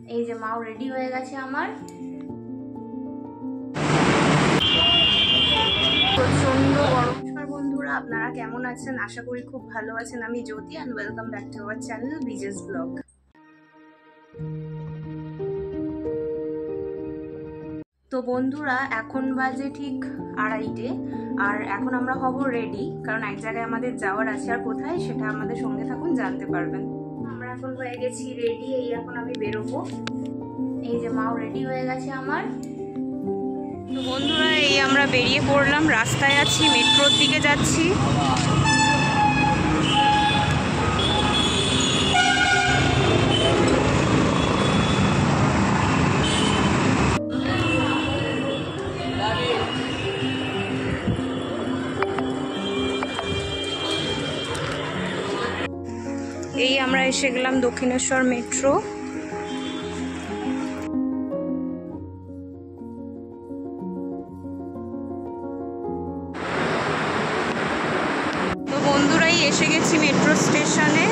এই যে মাও রেডি হয়ে গেছে আমার। প্রচন্ড গরম। নমস্কার বন্ধুরা, আপনারা কেমন আছেন? আশা করি খুব ভালো আছেন। আমি Jyoti and welcome back to our channel বিজেস ব্লগ। তো বন্ধুরা, এখন বাজে ঠিক 2:30 আর এখন আমরা হব রেডি, কারণ এক জায়গায় আমাদের যাওয়ার আছে। আর কোথায় সেটা আমাদের সঙ্গে থাকুন, জানতে পারবেন। আমরা এখন হয়ে গেছি রেডি, এই এখন আমি বেরোবো। এই যে মাও রেডি হয়ে গেছে আমার। তো বন্ধুরা, এই আমরা বেরিয়ে পড়লাম, রাস্তায় আছি, মেট্রোর দিকে যাচ্ছি। এই আমরা এসে গেলাম দক্ষিণেশ্বর মেট্রো। তো বন্ধুরাই এসে গেছি মেট্রো স্টেশনে।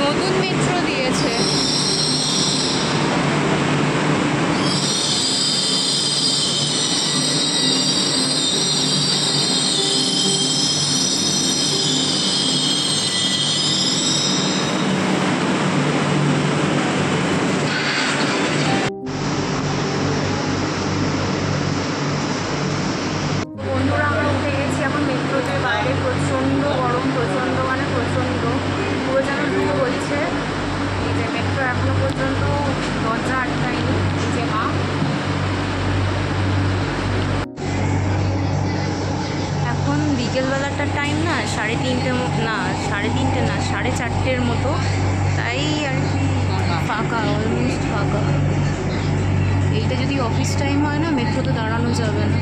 নতুন মেট্রো দিয়েছে। বন্ধুরা, আমরা উঠে গেছি এখন মেট্রোতে। বাইরে প্রচণ্ড গরম, প্রচণ্ড মানে প্রচণ্ড, পুরো যেন লু হচ্ছে। এই যে মেট্রো এখনো পর্যন্ত দরজা আটকায়নি। এই যে মা। এখন বিকেলবেলাটার টাইম না, 3:30 না, 3:30 না, 4:30 মতো। তাই আর কি ফাঁকা, অলমোস্ট ফাঁকা। এইটা যদি অফিস টাইম হয় না, মেট্রোতে দাঁড়ানো যাবে না।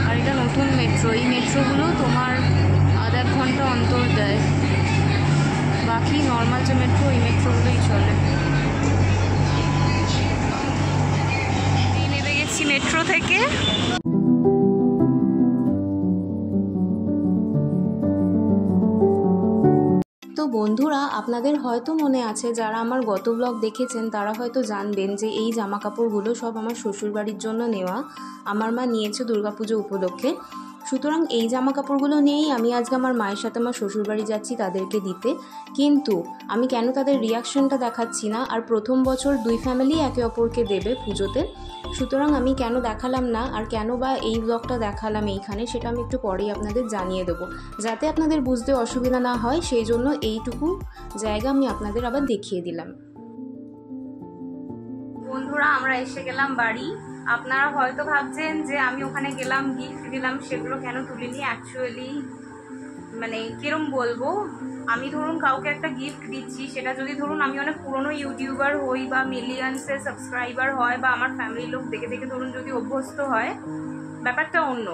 আর এটা নতুন মেট্রো, এই মেট্রোগুলো তোমার আধা ঘন্টা অন্তর দেয়। বাকি নর্মাল যে মেট্রো, এই মেট্রোগুলোই চলে। এই নেমে গেছি মেট্রো থেকে। তো বন্ধুরা, আপনাদের হয়তো মনে আছে, যারা আমার গত ব্লগ দেখেছেন তারা হয়তো জানবেন যে এই জামা কাপড়গুলো সব আমার শ্বশুরবাড়ির জন্য নেওয়া। আমার মা নিয়েছে দুর্গাপুজো উপলক্ষে। সুতরাং এই জামা কাপড়গুলো নিয়েই আমি আজকে আমার মায়ের সাথে আমার শ্বশুরবাড়ি যাচ্ছি তাদেরকে দিতে। কিন্তু আমি কেন তাদের রিয়াকশনটা দেখাচ্ছি না? আর প্রথম বছর দুই ফ্যামিলি একে অপরকে দেবে পুজোতে। সুতরাং আমি কেন দেখালাম না, আর কেন বা এই ব্লগটা দেখালাম এইখানে, সেটা আমি একটু পরেই আপনাদের জানিয়ে দেবো। যাতে আপনাদের বুঝতে অসুবিধা না হয়, সেই জন্য এইটুকু জায়গা আমি আপনাদের আবার দেখিয়ে দিলাম। বন্ধুরা, আমরা এসে গেলাম বাড়ি। আপনারা হয়তো ভাবছেন যে আমি ওখানে গেলাম, গিফট দিলাম, সেগুলো কেন তুলিনি। অ্যাকচুয়ালি মানে কিরম বলবো, আমি ধরুন কাউকে একটা গিফট দিচ্ছি, সেটা যদি ধরুন আমি অনেক পুরনো ইউটিউবার হই বা মিলিয়নসে সাবস্ক্রাইবার হয় বা আমার ফ্যামিলির লোক দেখে দেখে ধরুন যদি অভ্যস্ত হয়, ব্যাপারটা অন্য।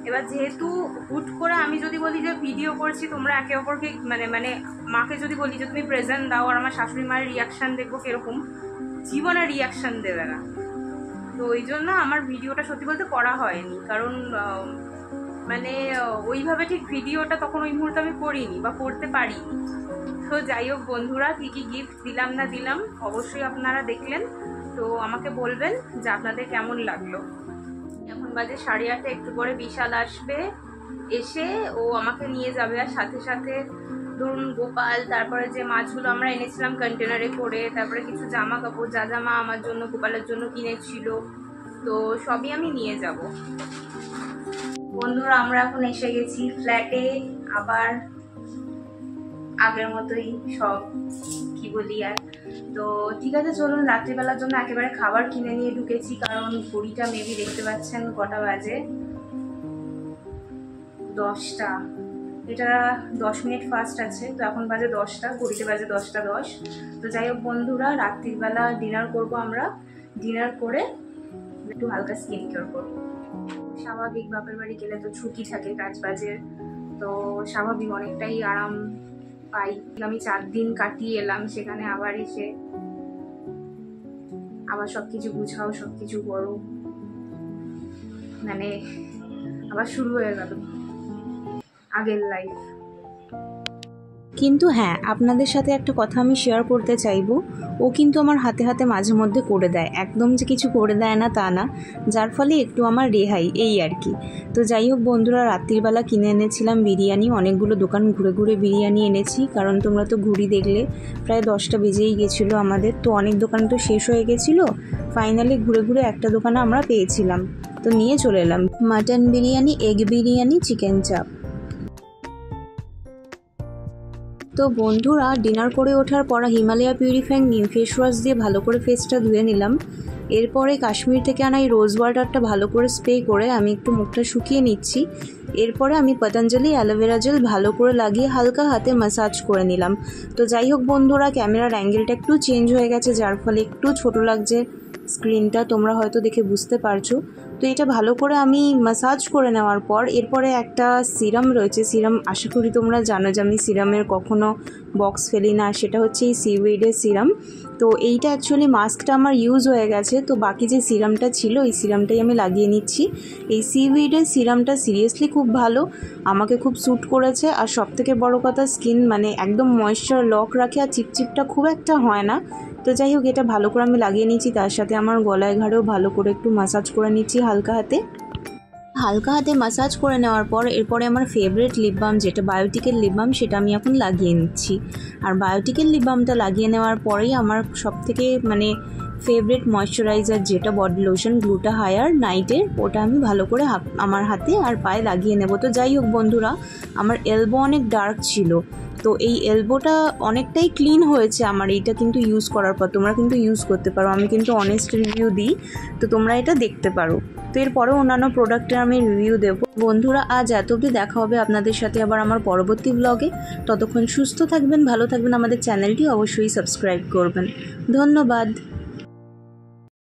এবার যেহেতু হুট করে আমি যদি বলি যে ভিডিও করছি, তোমরা একে অপরকে মানে মানে মাকে যদি বলি যে তুমি প্রেজেন্ট দাও, আর আমার শাশুড়ি মায়ের রিয়াকশান দেখবো কিরকম, জীবনে রিয়াকশান দেবে না। তো ওই জন্য আমার ভিডিওটা সত্যি বলতে করা হয়নি, কারণ মানে ওইভাবে ঠিক ভিডিওটা তখন ওই মুহূর্তে আমি করিনি বা করতে পারিনি। তো যাই হোক বন্ধুরা, কী কী গিফট দিলাম না দিলাম অবশ্যই আপনারা দেখলেন। তো আমাকে বলবেন যে আপনাদের কেমন লাগলো। এখন বাজে 8:30, একটু পরে বিশাল আসবে, এসে ও আমাকে নিয়ে যাবে। আর সাথে সাথে ধরুন গোপাল, তারপরে যে মাছগুলো আমরা এনেছিলাম কন্টেনারে করে, তারপরে কিছু জামা কাপড়, যা জামা আমার জন্য গোপালের জন্য কিনেছিল, তো সবই আমি নিয়ে যাব। বন্ধুরা, আমরা এখন এসে গেছি ফ্ল্যাটে। আবার আগের মতোই সব, কি বলি আর। তো ঠিক আছে, চলুন রাত্রিবেলার জন্য একেবারে খাবার কিনে নিয়ে ঢুকেছি, কারণ ঘড়িটা মেবি দেখতে পাচ্ছেন কটা বাজে, 10টা। এটা 10 মিনিট ফাস্ট আছে, তো এখন বাজে 10টা, ঘড়িতে বাজে 10টা 10। তো যাই হোক বন্ধুরা, রাত্রিবেলা ডিনার করব আমরা। ডিনার করে একটু হালকা স্কিন কেয়ার করবো। স্বাভাবিক বাপের বাড়ি গেলে তো ছুটি থাকে কাজ বাজের, তো স্বাভাবিক অনেকটাই আরাম পাই। আমি 4 দিন কাটিয়ে এলাম, সেখানে আবার এসে আবার সবকিছু গুছাও, সবকিছু করো, মানে আবার শুরু হয়ে গেল আগের লাইফ। কিন্তু হ্যাঁ, আপনাদের সাথে একটা কথা আমি শেয়ার করতে চাইবো, ও কিন্তু আমার হাতে হাতে মাঝে মধ্যে করে দেয়, একদম যে কিছু করে দেয় না তা না, যার ফলে একটু আমার রেহাই এই আর কি। তো যাই হোক বন্ধুরা, রাত্রিবেলা কিনে এনেছিলাম বিরিয়ানি, অনেকগুলো দোকান ঘুরে ঘুরে বিরিয়ানি এনেছি, কারণ তোমরা তো ঘুরি দেখলে প্রায় 10টা বেজেই গেছিলো আমাদের, তো অনেক দোকান তো শেষ হয়ে গেছিলো। ফাইনালি ঘুরে ঘুরে একটা দোকানে আমরা পেয়েছিলাম, তো নিয়ে চলে এলাম mutton biryani, egg biryani, chicken চাপ। তো বন্ধুরা, ডিনার করে ওঠার পর হিমালয়া পিউরিফাইং নিম ফেস ওয়াশ দিয়ে ভালো করে ফেসটা ধুয়ে নিলাম। এরপরে কাশ্মীর থেকে আনা এই রোজ ওয়াটারটা ভালো করে স্প্রে করে আমি একটু মুখটা শুকিয়ে নিচ্ছি। এরপরে আমি পতঞ্জলি অ্যালোভেরা জেল ভালো করে লাগিয়ে হালকা হাতে ম্যাসাজ করে নিলাম। তো যাই হোক বন্ধুরা, ক্যামেরার অ্যাঙ্গেলটা একটু চেঞ্জ হয়ে গেছে, যার ফলে একটু ছোট লাগছে স্ক্রিনটা, তোমরা হয়তো দেখে বুঝতে পারছো। তো এটা ভালো করে আমি ম্যাসাজ করে নেওয়ার পর এরপরে একটা সিরাম রয়েছে, সিরাম আশা করি তোমরা জানো যে আমি সিরামের কখনো বক্স ফেলি না, সেটা হচ্ছে এই সিউইডের সিরাম। তো এইটা অ্যাকচুয়ালি মাস্কটা আমার ইউজ হয়ে গেছে, তো বাকি যে সিরামটা ছিল এই সিরামটাই আমি লাগিয়ে নিচ্ছি। এই সিউইডের সিরামটা সিরিয়াসলি খুব ভালো, আমাকে খুব স্যুট করেছে। আর সবথেকে বড় কথা, স্কিন মানে একদম ময়েশ্চার লক রাখে আর চিপচিপটা খুব একটা হয় না। তো যাই হোক, এটা ভালো করে আমি লাগিয়ে নিচ্ছি, তার সাথে আমার গলায় ঘাড়েও ভালো করে একটু ম্যাসাজ করে নিচ্ছি হালকা হাতে ম্যাসাজ করে নেওয়ার পর এরপরে আমার ফেভারিট লিপ বাম, যেটা বায়োটিকের লিপ বাম, সেটা আমি এখন লাগিয়ে নিচ্ছি। আর বায়োটিকের লিপ বামটা লাগিয়ে নেওয়ার পরেই আমার সবথেকে মানে ফেভারিট ময়শ্চারাইজার, যেটা বডি লোশন গ্লুটা হায়ার নাইটের, ওটা আমি ভালো করে আমার হাতে আর পায়ে লাগিয়ে নেব। তো যাই হোক বন্ধুরা, আমার এলবো অনেক ডার্ক ছিল, তো এই এলবোটা অনেকটাই ক্লিন হয়েছে আমার এইটা কিন্তু ইউজ করার পর। তোমরা কিন্তু ইউজ করতে পারো, আমি কিন্তু অনেস্ট রিভিউ দিই, তো তোমরা এটা দেখতে পারো। তো এরপরেও অন্যান্য প্রোডাক্টের আমি রিভিউ দেবো। বন্ধুরা, আজ এত অবধি, দেখা হবে আপনাদের সাথে আবার আমার পরবর্তী ব্লগে। ততক্ষণ সুস্থ থাকবেন, ভালো থাকবেন, আমাদের চ্যানেলটি অবশ্যই সাবস্ক্রাইব করবেন। ধন্যবাদ।